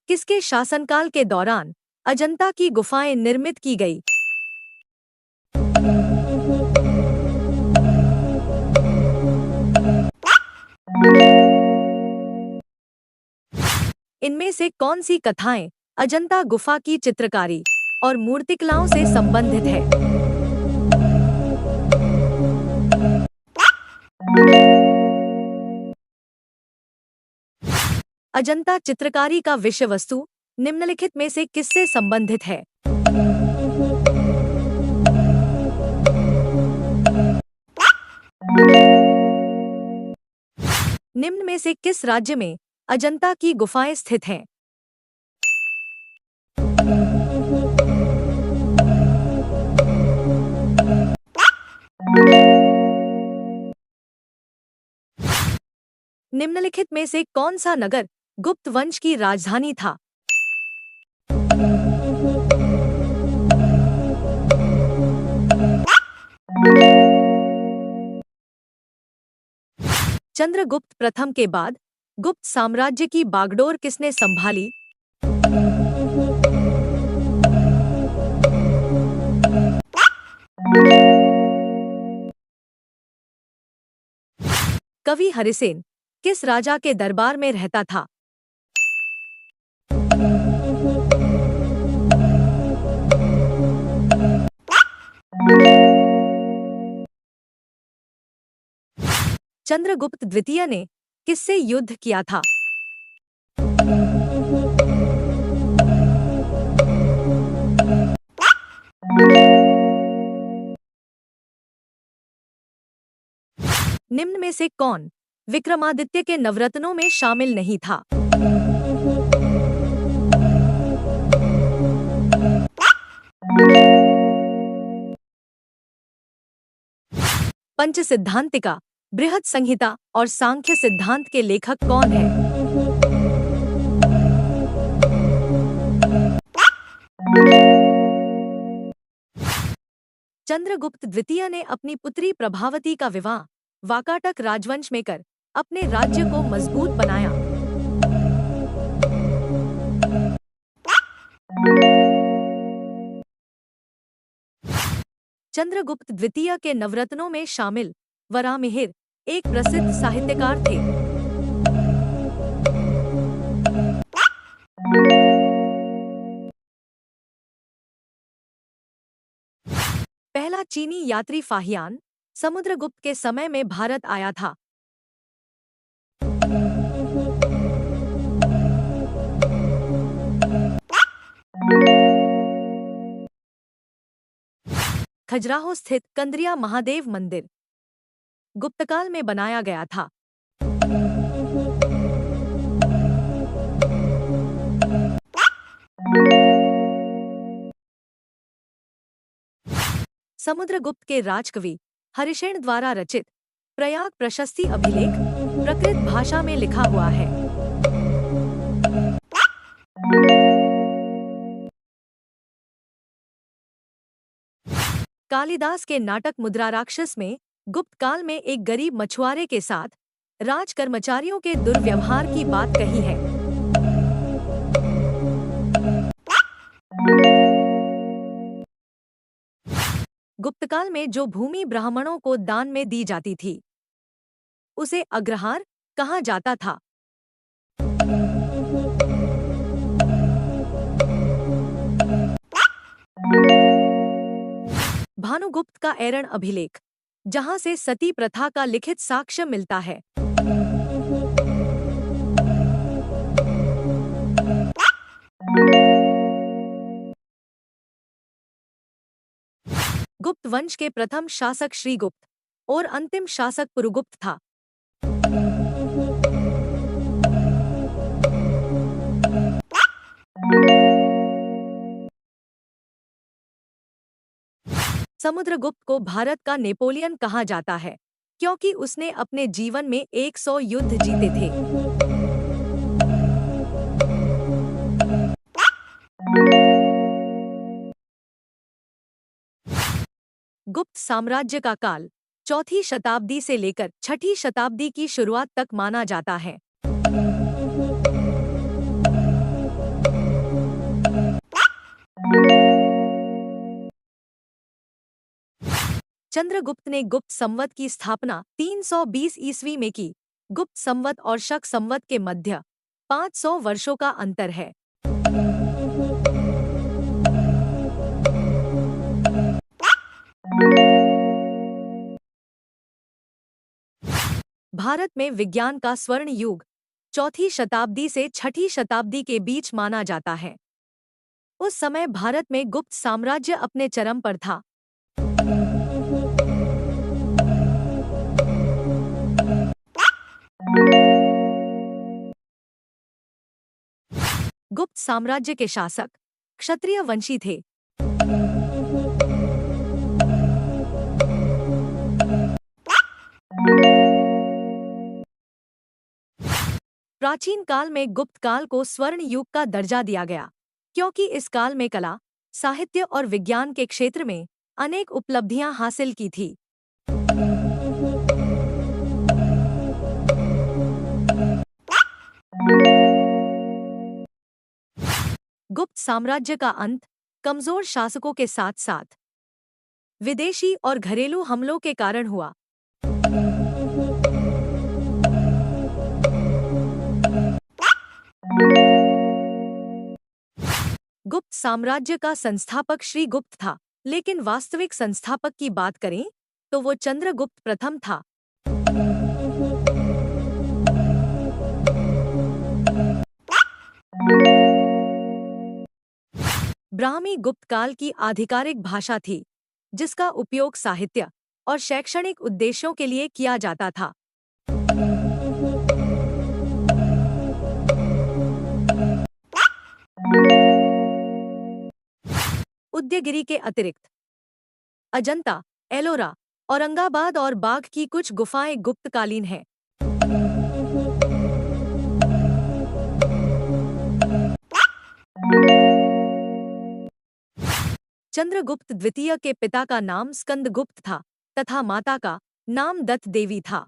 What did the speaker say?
किसके शासनकाल के दौरान अजंता की गुफाएं निर्मित की गई? इनमें से कौन सी कथाएं अजंता गुफा की चित्रकारी और मूर्तिकलाओं से संबंधित है? अजंता चित्रकारी का विषय वस्तु निम्नलिखित में से किससे संबंधित है? निम्न में से किस राज्य में अजंता की गुफाएं स्थित हैं? निम्नलिखित में से कौन सा नगर गुप्त वंश की राजधानी था? चंद्रगुप्त प्रथम के बाद गुप्त साम्राज्य की बागडोर किसने संभाली? कवि हरिसेन किस राजा के दरबार में रहता था? चंद्रगुप्त द्वितीय ने किससे युद्ध किया था? निम्न में से कौन विक्रमादित्य के नवरत्नों में शामिल नहीं था? पंचसिद्धांतिका, बृहद संहिता और सांख्य सिद्धांत के लेखक कौन हैं? चंद्रगुप्त द्वितीय ने अपनी पुत्री प्रभावती का विवाह वाकाटक राजवंश में कर अपने राज्य को मजबूत बनाया। चंद्रगुप्त द्वितीय के नवरत्नों में शामिल वराहमिहिर एक प्रसिद्ध साहित्यकार थे। पहला चीनी यात्री फाहियान समुद्रगुप्त के समय में भारत आया था। खजुराहो स्थित कंद्रिया महादेव मंदिर गुप्तकाल में बनाया गया था। समुद्रगुप्त के राजकवि हरिशेन द्वारा रचित प्रयाग प्रशस्ति अभिलेख प्राकृत भाषा में लिखा हुआ है। कालिदास के नाटक मुद्राराक्षस में गुप्त काल में एक गरीब मछुआरे के साथ राज कर्मचारियों के दुर्व्यवहार की बात कही है। गुप्तकाल में जो भूमि ब्राह्मणों को दान में दी जाती थी उसे अग्रहार कहा जाता था। भानुगुप्त का ऐरण अभिलेख जहां से सती प्रथा का लिखित साक्ष्य मिलता है। गुप्त वंश के प्रथम शासक श्रीगुप्त और अंतिम शासक पुरुगुप्त था। समुद्रगुप्त को भारत का नेपोलियन कहा जाता है क्योंकि उसने अपने जीवन में 100 युद्ध जीते थे। गुप्त साम्राज्य का काल चौथी शताब्दी से लेकर छठी शताब्दी की शुरुआत तक माना जाता है। चंद्रगुप्त ने गुप्त संवत की स्थापना 320 ईस्वी में की। गुप्त संवत और शक संवत के मध्य 500 वर्षों का अंतर है। भारत में विज्ञान का स्वर्ण युग 4वीं शताब्दी से 6वीं शताब्दी के बीच माना जाता है। उस समय भारत में गुप्त साम्राज्य अपने चरम पर था। गुप्त साम्राज्य के शासक क्षत्रिय वंशी थे। प्राचीन काल में गुप्त काल को स्वर्ण युग का दर्जा दिया गया, क्योंकि इस काल में कला, साहित्य और विज्ञान के क्षेत्र में अनेक उपलब्धियां हासिल की थी। गुप्त साम्राज्य का अंत कमजोर शासकों के साथ साथ विदेशी और घरेलू हमलों के कारण हुआ। गुप्त साम्राज्य का संस्थापक श्रीगुप्त था, लेकिन वास्तविक संस्थापक की बात करें तो वो चंद्रगुप्त प्रथम था। ब्राह्मी गुप्त काल की आधिकारिक भाषा थी, जिसका उपयोग साहित्य और शैक्षणिक उद्देश्यों के लिए किया जाता था। उदयगिरि के अतिरिक्त अजंता, एलोरा, औरंगाबाद और बाघ की कुछ गुफाएं गुप्तकालीन हैं। चंद्रगुप्त द्वितीय के पिता का नाम स्कंदगुप्त था तथा माता का नाम दत्त देवी था।